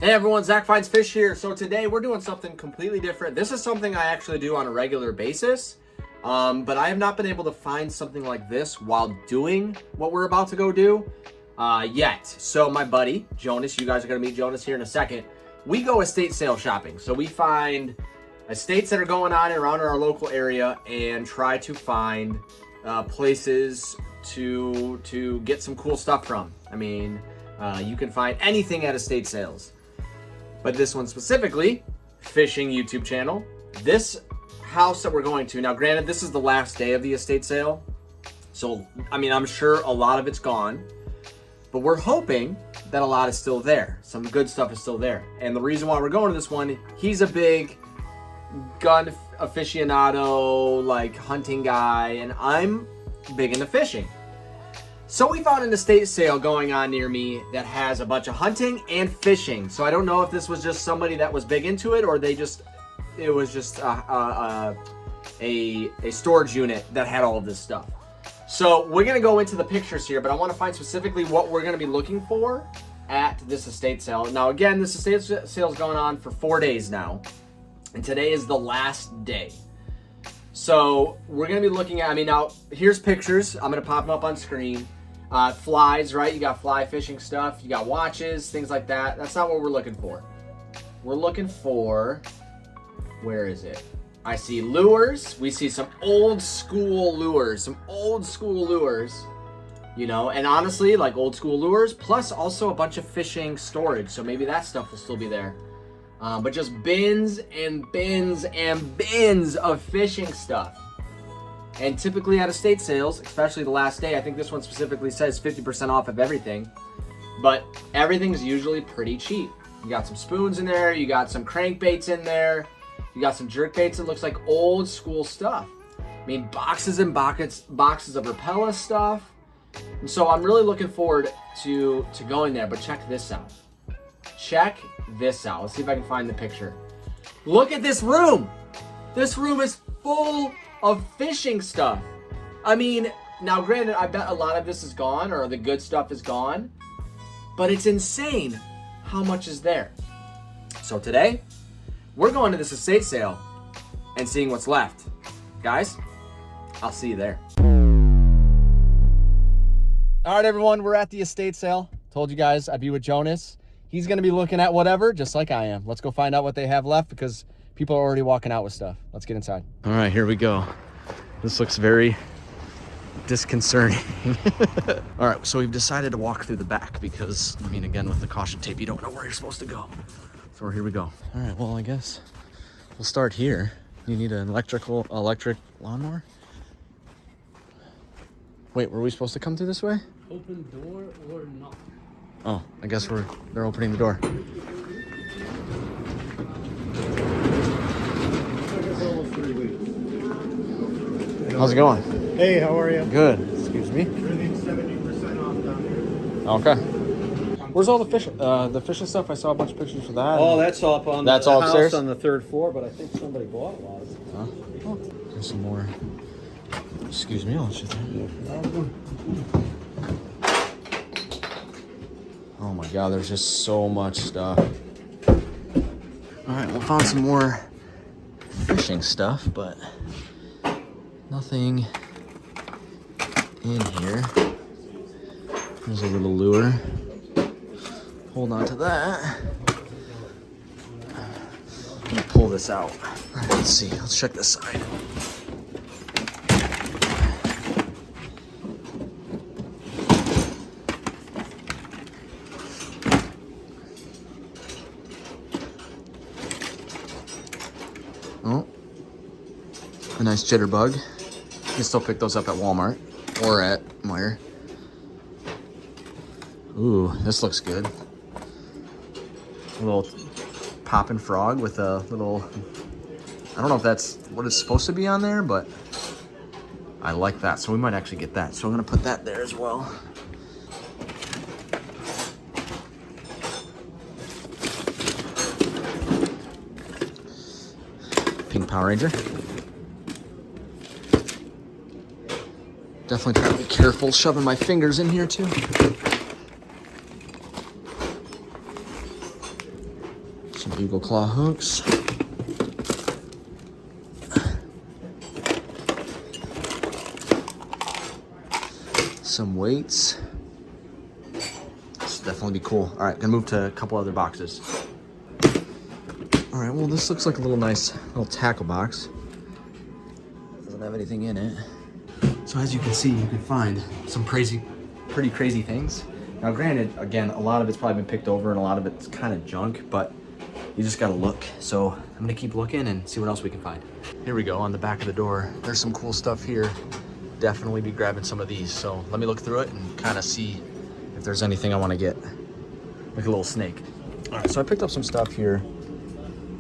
Hey everyone, Zach Finds Fish here. So today we're doing something completely different. This is something I actually do on a regular basis, but I have not been able to find something like this while doing what we're about to go do yet. So my buddy, Jonas, you guys are gonna meet Jonas here in a second. We go estate sale shopping. So we find estates that are going on around our local area and try to find places to get some cool stuff from. I mean, you can find anything at estate sales. But this one specifically, fishing YouTube channel. This house that we're going to, now granted, this is the last day of the estate sale. So, I mean, I'm sure a lot of it's gone, but we're hoping that a lot is still there. Some good stuff is still there. And the reason why we're going to this one, he's a big gun aficionado, like hunting guy, and I'm big into fishing. So we found an estate sale going on near me that has a bunch of hunting and fishing. So I don't know if this was just somebody that was big into it, or it was just a storage unit that had all of this stuff. So we're gonna go into the pictures here, but I want to find specifically what we're gonna be looking for at this estate sale. Now again, this estate sale is going on for 4 days now, and today is the last day. So we're gonna be looking at, I mean, now here's pictures. I'm gonna pop them up on screen. Flies, right? You got fly fishing stuff. You got watches, things like that. That's not what we're looking for. We're looking for, where is it? I see lures. We see some old school lures, you know, and honestly, like old school lures, plus also a bunch of fishing storage. So maybe that stuff will still be there. But just bins and bins and bins of fishing stuff. And typically at estate sales, especially the last day, I think this one specifically says 50% off of everything, but everything's usually pretty cheap. You got some spoons in there, you got some crankbaits in there, you got some jerk baits. It looks like old school stuff. I mean, boxes and boxes of Rapala stuff. And so I'm really looking forward to going there, but check this out. Check this out. Let's see if I can find the picture. Look at this room. This room is full of fishing stuff. I mean, now granted, I bet a lot of this is gone, or the good stuff is gone, but it's insane how much is there. So today, we're going to this estate sale and seeing what's left. Guys, I'll see you there. All right, everyone, we're at the estate sale. Told you guys I'd be with Jonas. He's gonna be looking at whatever, just like I am. Let's go find out what they have left, because people are already walking out with stuff. Let's get inside. All right, here we go. This looks very disconcerting. All right, so we've decided to walk through the back because, I mean, again, with the caution tape, you don't know where you're supposed to go. So here we go. All right, well, I guess we'll start here. You need an electric lawnmower? Wait, were we supposed to come through this way? Open door or not? Oh, I guess they're opening the door. How's it going? Hey, how are you? Good. Excuse me. Everything's 70% off down here. Okay. Where's all the fishing stuff? I saw a bunch of pictures for that. Oh, that's up on That's the all house upstairs? on the 3rd floor, but I think somebody bought one. Huh? Oh, there's some more. Excuse me, I'll let you through. Oh my God, there's just so much stuff. All right, we found some more fishing stuff, but nothing in here. There's a little lure. Hold on to that. Let me pull this out. All right, let's see. Let's check this side. Oh, a nice jitterbug. You can still pick those up at Walmart or at Meijer. Ooh, this looks good. A little poppin' frog with a little, I don't know if that's what it's supposed to be on there, but I like that. So we might actually get that. So I'm gonna put that there as well. Pink Power Ranger. Definitely try to be careful shoving my fingers in here too. Some Eagle Claw hooks. Some weights. This will definitely be cool. All right, gonna move to a couple other boxes. All right, well, this looks like a little nice little tackle box. Doesn't have anything in it. So as you can see, you can find some pretty crazy things. Now, granted, again, a lot of it's probably been picked over and a lot of it's kind of junk, but you just gotta look. So I'm gonna keep looking and see what else we can find. Here we go, on the back of the door. There's some cool stuff here. Definitely be grabbing some of these. So let me look through it and kind of see if there's anything I wanna get. Like a little snake. All right, so I picked up some stuff here.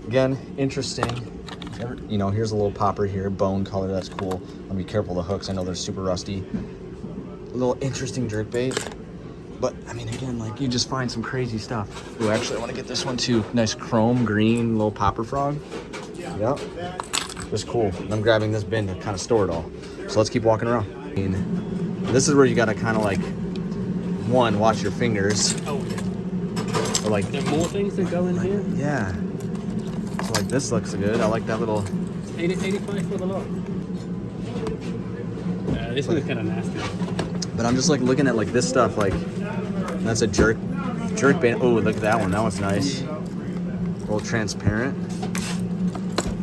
Again, interesting. You know, here's a little popper here, bone color, that's cool. I'll be careful of the hooks, I know they're super rusty. A little interesting jerkbait. But, I mean, again, like, you just find some crazy stuff. Ooh, actually, I want to get this one, too. Nice chrome green little popper frog. Yep. Just cool. And I'm grabbing this bin to kind of store it all. So let's keep walking around. I mean, this is where you got to kind of, like, one, watch your fingers. Oh, yeah. Or, like, There are more things that go in here? Yeah. So, like, this looks good. I like that little... 85 for the lot. This one's kind of nasty. But I'm just, like, looking at, like, this stuff, like... That's a jerk bait. Oh, look at that one. That one's nice. A little transparent.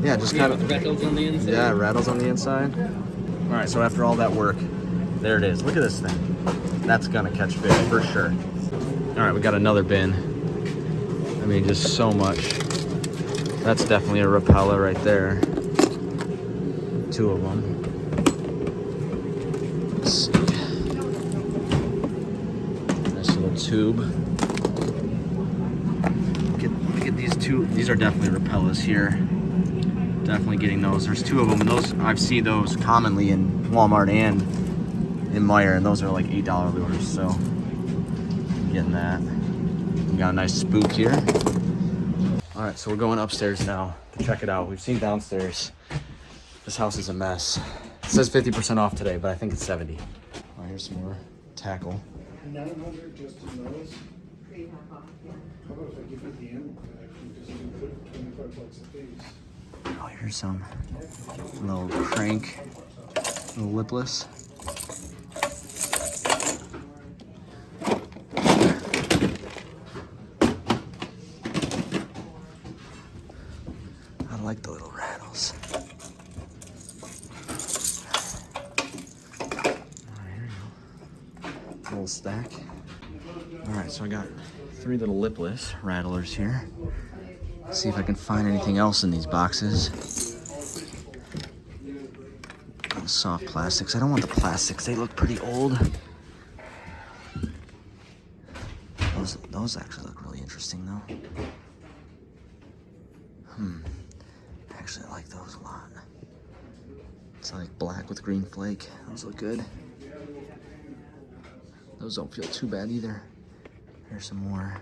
Yeah, just kind of... Rattles on the inside? Yeah, rattles on the inside. All right, so after all that work, there it is. Look at this thing. That's gonna catch fish for sure. All right, we got another bin. I mean, just so much. That's definitely a Rapala right there. Two of them. Let's see. Nice little tube. Look at these two. These are definitely Rapalas here. Definitely getting those. There's two of them, and those I've seen those commonly in Walmart and in Meijer, and those are like $8 lures. So getting that. We got a nice spook here. All right, so we're going upstairs now to check it out. We've seen downstairs. This house is a mess. It says 50% off today, but I think it's 70. Oh, here's some more tackle. 900 just in those. How about if I give you the animal pack and just put 25 bucks a piece? Oh, here's some little crank, little lipless. I like the little rattles. All right, here you go. Little stack. All right, so I got 3 little lipless rattlers here. See if I can find anything else in these boxes. Oh, soft plastics. I don't want the plastics. They look pretty old. Those actually look really interesting though. Actually, I like those a lot. It's like black with green flake. Those look good. Those don't feel too bad either. Here's some more.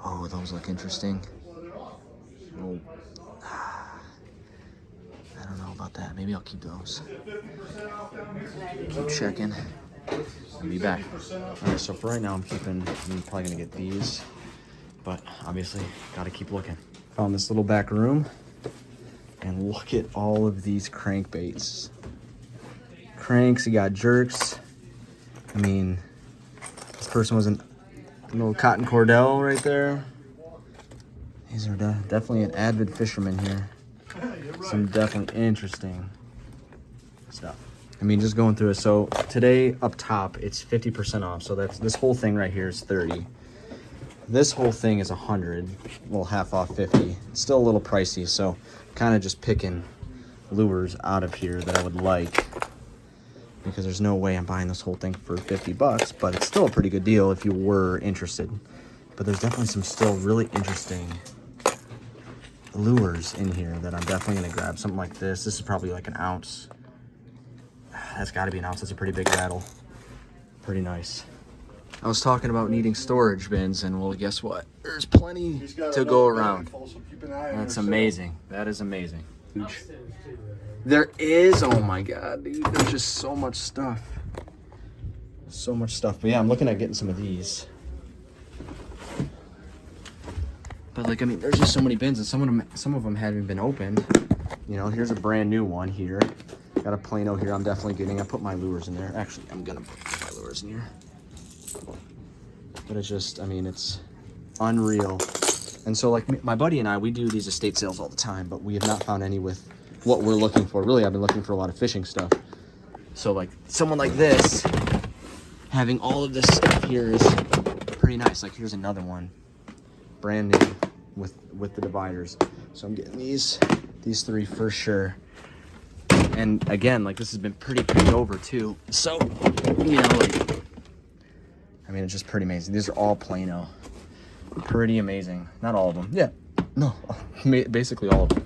Oh, those look interesting. Oh, I don't know about that. Maybe I'll keep those. Keep checking. I'll be back. All right, so for right now, I'm probably gonna get these, but obviously gotta keep looking. Found this little back room, and look at all of these crankbaits. Cranks, you got jerks. I mean, this person was a little cotton cordell right there. These are definitely an avid fisherman here. Some definitely interesting stuff. I mean, just going through it. So today up top, it's 50% off. So that's this whole thing right here is 30. This whole thing is 100. Well, half off 50. It's still a little pricey. So kind of just picking lures out of here that I would like, because there's no way I'm buying this whole thing for 50 bucks, but it's still a pretty good deal if you were interested. But there's definitely some still really interesting lures in here that I'm definitely gonna grab. Something like this. This is probably like an ounce. That's gotta be an ounce. That's a pretty big rattle. Pretty nice. I was talking about needing storage bins, and well, guess what? There's plenty to go around. That's amazing. That is amazing. Huge. There is, oh my god, dude, there's just so much stuff. So much stuff. But yeah, I'm looking at getting some of these. But like, I mean, there's just so many bins, and some of them haven't been opened. You know, here's a brand new one here. Got a Plano here. I'm definitely getting. I put my lures in there. Actually, I'm gonna put my lures in here. But it's just, I mean, it's unreal. And so, like, my buddy and I, we do these estate sales all the time, but we have not found any with what we're looking for. Really, I've been looking for a lot of fishing stuff. So, like, someone like this, having all of this stuff here is pretty nice. Like, here's another one, brand new with the dividers. So I'm getting these three for sure. And again, like, this has been pretty picked over too. So, you know, like, I mean, it's just pretty amazing. These are all Plano. Pretty amazing. Not all of them. Yeah. No, basically all of them.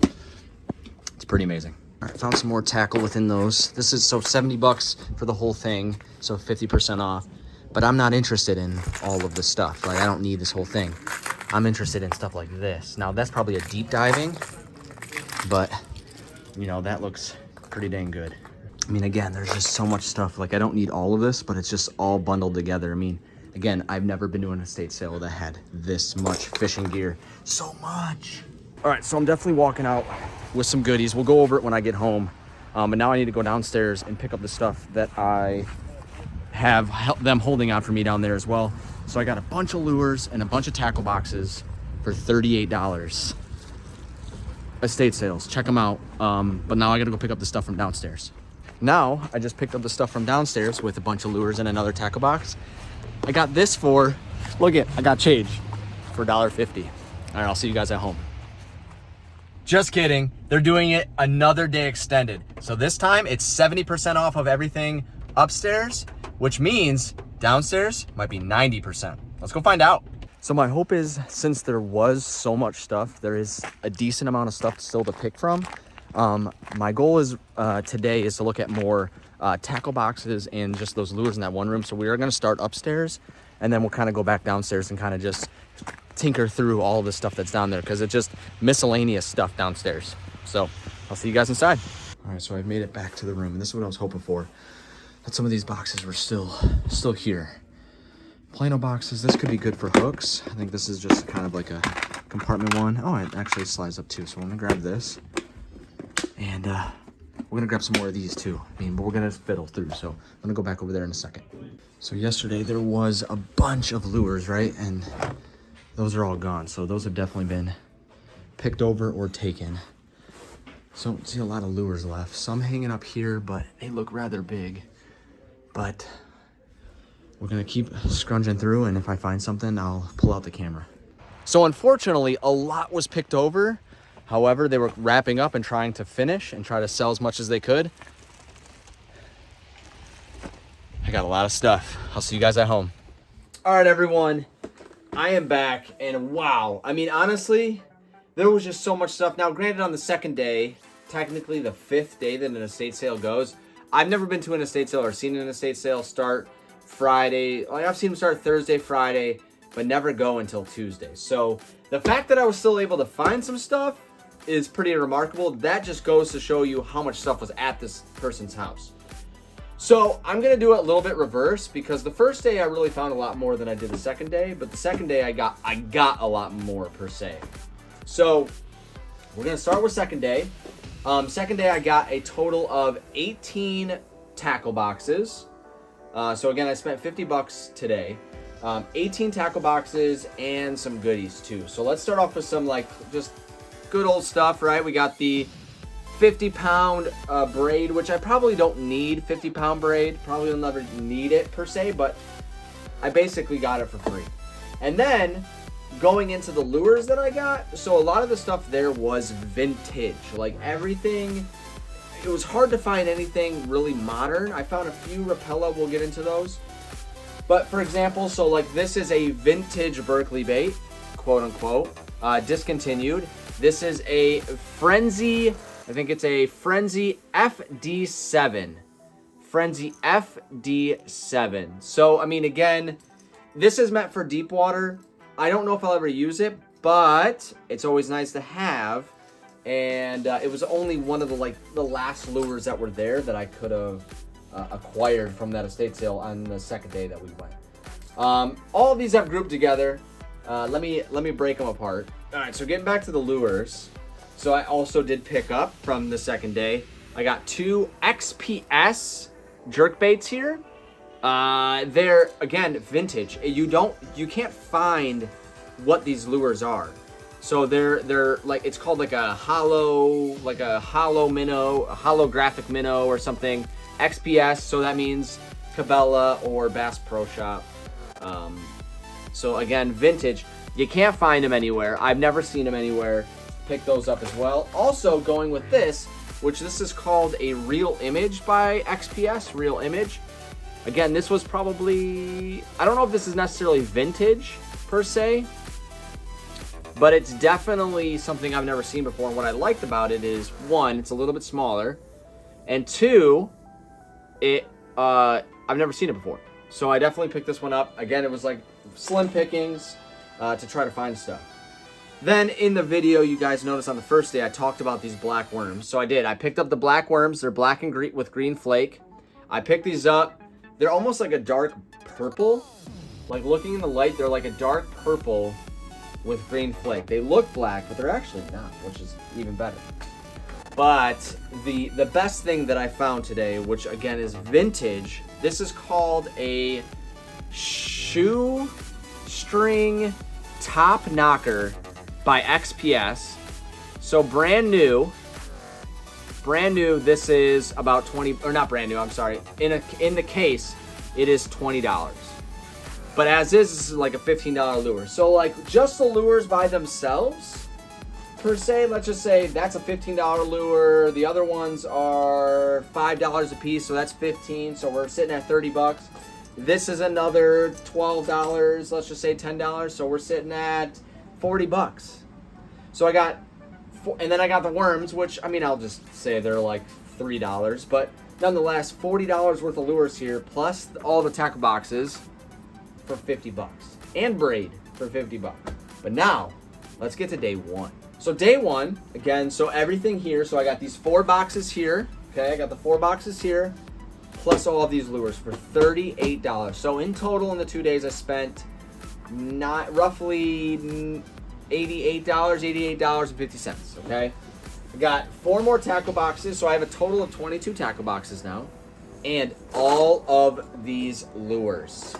It's pretty amazing. All right, found some more tackle within those. This is so $70 for the whole thing, so 50% off. But I'm not interested in all of the stuff. Like, I don't need this whole thing. I'm interested in stuff like this. Now, that's probably a deep diving, but you know, that looks pretty dang good. I mean, again, there's just so much stuff. Like, I don't need all of this, but it's just all bundled together. I mean, again, I've never been to an estate sale that had this much fishing gear. So much. All right, so I'm definitely walking out with some goodies. We'll go over it when I get home. But now I need to go downstairs and pick up the stuff that I have them holding out for me down there as well. So I got a bunch of lures and a bunch of tackle boxes for $38. Estate sales, check them out. But now I gotta go pick up the stuff from downstairs. Now, I just picked up the stuff from downstairs with a bunch of lures and another tackle box. I got this for, look it, I got change for $1.50. All right, I'll see you guys at home. Just kidding, they're doing it another day extended. So this time it's 70% off of everything upstairs, which means downstairs might be 90%. Let's go find out. So my hope is, since there was so much stuff, there is a decent amount of stuff still to pick from. My goal is today is to look at more tackle boxes and just those lures in that one room. So we are going to start upstairs, and then we'll kind of go back downstairs and kind of just tinker through all the stuff that's down there, because it's just miscellaneous stuff downstairs. So I'll see you guys inside. All right, so I've made it back to the room, and this is what I was hoping for, that some of these boxes were still here. Plano boxes. This could be good for hooks. I think this is just kind of like a compartment one. Oh, it actually slides up too. So I'm gonna grab this, and we're gonna grab some more of these too. I mean, but we're gonna fiddle through. So I'm gonna go back over there in a second. So yesterday there was a bunch of lures, right? And those are all gone. So those have definitely been picked over or taken. So I don't see a lot of lures left. Some hanging up here, but they look rather big. But we're gonna keep scrunging through, and if I find something, I'll pull out the camera. So unfortunately, a lot was picked over. However, they were wrapping up and trying to finish and try to sell as much as they could. I got a lot of stuff. I'll see you guys at home. All right, everyone. I am back, and wow. I mean, honestly, there was just so much stuff. Now, granted, on the second day, technically the 5th day that an estate sale goes, I've never been to an estate sale or seen an estate sale start Friday. Like, I've seen them start Thursday, Friday, but never go until Tuesday. So the fact that I was still able to find some stuff is pretty remarkable. That just goes to show you how much stuff was at this person's house. So I'm gonna do it a little bit reverse, because the first day I really found a lot more than I did the second day, but the second day I got a lot more per se. So we're gonna start with second day. Second day I got a total of 18 tackle boxes. So again, I spent $50 today. 18 tackle boxes and some goodies too. So let's start off with some like just good old stuff, right? We got the 50-pound braid, which I probably don't need. 50-pound braid, probably will never need it per se, but I basically got it for free. And then going into the lures that I got, so a lot of the stuff there was vintage, like everything. It was hard to find anything really modern. I found a few Rapala, we'll get into those. But for example, so like this is a vintage Berkley bait, quote unquote, discontinued. This is a Frenzy, I think it's a Frenzy FD7. Frenzy FD7. So, I mean, again, this is meant for deep water. I don't know if I'll ever use it, but it's always nice to have. And it was only one of the last lures that were there that I could have acquired from that estate sale on the second day that we went. All of these I've grouped together. Let me break them apart. All right, so getting back to the lures. So I also did pick up from the second day. I got 2 XPS jerkbaits here. They're, again, vintage. You can't find what these lures are. So they're like, it's called like a hollow minnow, a holographic minnow or something. XPS, so that means Cabela or Bass Pro Shop. So again, vintage. You can't find them anywhere. I've never seen them anywhere. Pick those up as well. Also going with this, which this is called a Real Image by XPS, Real Image. Again, this was probably, I don't know if this is necessarily vintage per se, but it's definitely something I've never seen before. And what I liked about it is, 1, it's a little bit smaller, and 2, I've never seen it before. So I definitely picked this one up. Again, it was like slim pickings to try to find stuff. Then in the video, you guys noticed on the first day, I talked about these black worms. So I did. I picked up the black worms. They're black and green with green flake. I picked these up. They're almost like a dark purple. Like looking in the light, they're like a dark purple with green flake. They look black, but they're actually not, which is even better. But the best thing that I found today, which again is vintage, this is called a shoestring top knocker by XPS. So brand new, this is about 20, or not brand new, I'm sorry. In the case, it is $20. But as is, this is like a $15 lure. So like just the lures by themselves, per se, let's just say that's a $15 lure. The other ones are $5 a piece, so that's 15. So we're sitting at 30 bucks. This is another $12. Let's just say $10. So we're sitting at 40 bucks. So I got, and then I got the worms, which, I mean, I'll just say they're like $3, but nonetheless, $40 worth of lures here, plus all the tackle boxes for 50 bucks, and braid for 50 bucks. But now, let's get to day 1. So day 1, again, so everything here, so I got these 4 boxes here, okay, I got the 4 boxes here, plus all of these lures for $38. So in total in the 2 days, I spent roughly $88.50, okay? I got 4 more tackle boxes, so I have a total of 22 tackle boxes now, and all of these lures.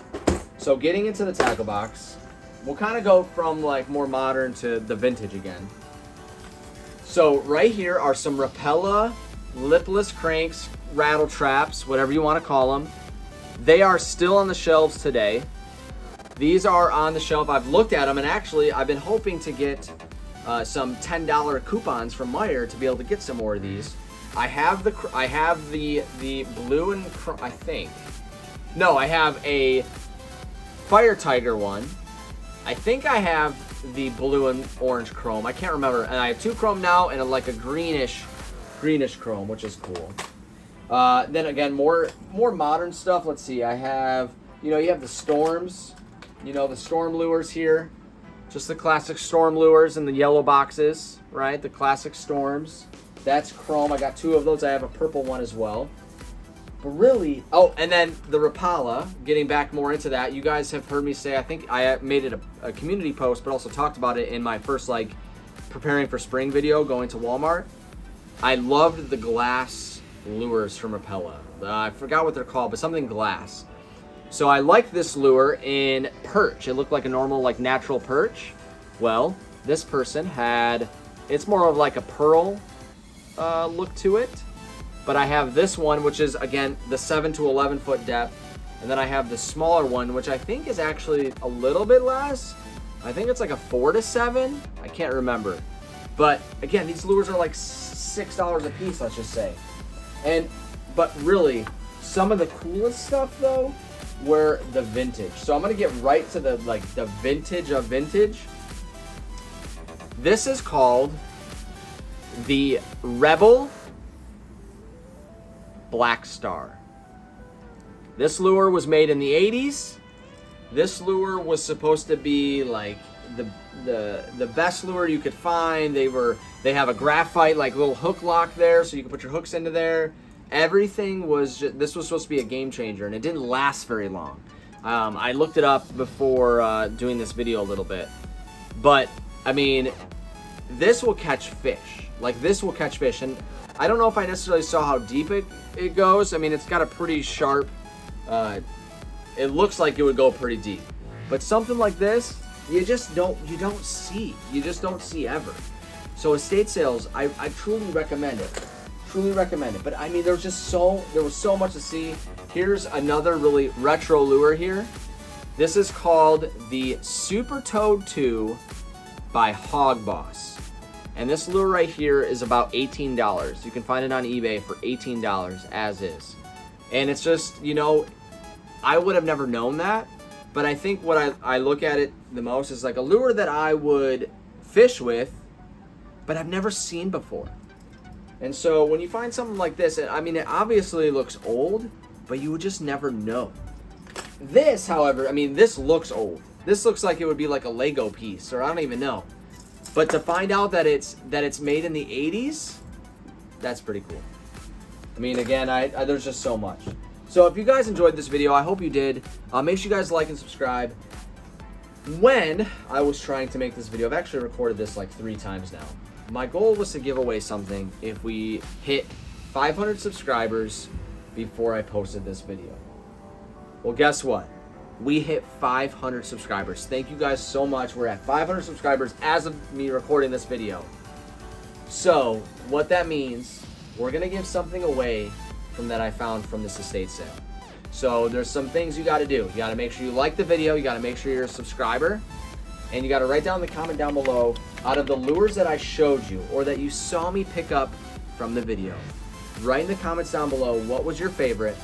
So getting into the tackle box, we'll kind of go from like more modern to the vintage again. So right here are some Rapala lipless cranks, rattle traps, whatever you want to call them. They are still on the shelves today. These are on the shelf. I've looked at them, and actually I've been hoping to get some $10 coupons from Meijer to be able to get some more of these. I have the blue and I think. No, I have a Fire Tiger one. I think I have the blue and orange chrome. I can't remember. And I have 2 chrome now and like a greenish chrome, which is cool. Then again, more modern stuff. Let's see. I have, you have the Storms, the Storm lures here. Just the classic Storm lures in the yellow boxes, right? The classic Storms. That's chrome. I got 2 of those. I have a purple one as well. But really, oh, and then the Rapala, getting back more into that, you guys have heard me say, I think I made it a community post, but also talked about it in my first, preparing for spring video, going to Walmart. I loved the glass lures from Rapala. I forgot what they're called, but something glass. So I liked this lure in perch. It looked like a normal, natural perch. Well, this person had, it's more of like a pearl look to it. But I have this one, which is, again, the 7 to 11 foot depth. And then I have the smaller one, which I think is actually a little bit less. I think it's like a 4 to 7. I can't remember. But again, these lures are like $6 a piece, let's just say. But really, some of the coolest stuff, though, were the vintage. So I'm going to get right to the vintage of vintage. This is called the Rebel Black Star. This lure was made in the 80s. This lure was supposed to be like the best lure you could find. They have a graphite little hook lock there, so you can put your hooks into there. Everything was this was supposed to be a game changer, and it didn't last very long. I looked it up before doing this video a little bit, but I mean, this will catch fish. Like, this will catch fish. And I don't know if I necessarily saw how deep it goes. I mean, it's got a pretty sharp, it looks like it would go pretty deep. But something like this, you just don't see. You just don't see ever. So estate sales, I truly recommend it. Truly recommend it. But I mean, there was so much to see. Here's another really retro lure here. This is called the Super Toad 2 by Hog Boss. And this lure right here is about $18. You can find it on eBay for $18 as is. And it's just, you know, I would have never known that. But I think what I look at it the most is like a lure that I would fish with, but I've never seen before. And so when you find something like this, I mean, it obviously looks old, but you would just never know. This, however, I mean, this looks old. This looks like it would be like a Lego piece, or I don't even know. But to find out that it's made in the 80s, that's pretty cool. I mean, again, there's just so much. So if you guys enjoyed this video, I hope you did. Make sure you guys like and subscribe. When I was trying to make this video, I've actually recorded this like 3 times now. My goal was to give away something if we hit 500 subscribers before I posted this video. Well, guess what? We hit 500 subscribers. Thank you guys so much. We're at 500 subscribers as of me recording this video. So what that means, we're gonna give something away from that I found from this estate sale. So there's some things you gotta do. You gotta make sure you like the video, you gotta make sure you're a subscriber, and you gotta write down in the comment down below, out of the lures that I showed you or that you saw me pick up from the video, write in the comments down below what was your favorite,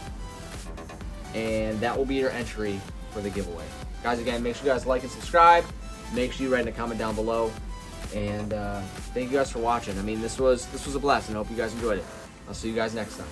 and that will be your entry for the giveaway. Guys, again, make sure you guys like and subscribe. Make sure you write in a comment down below. And thank you guys for watching. I mean, this was a blast, and I hope you guys enjoyed it. I'll see you guys next time.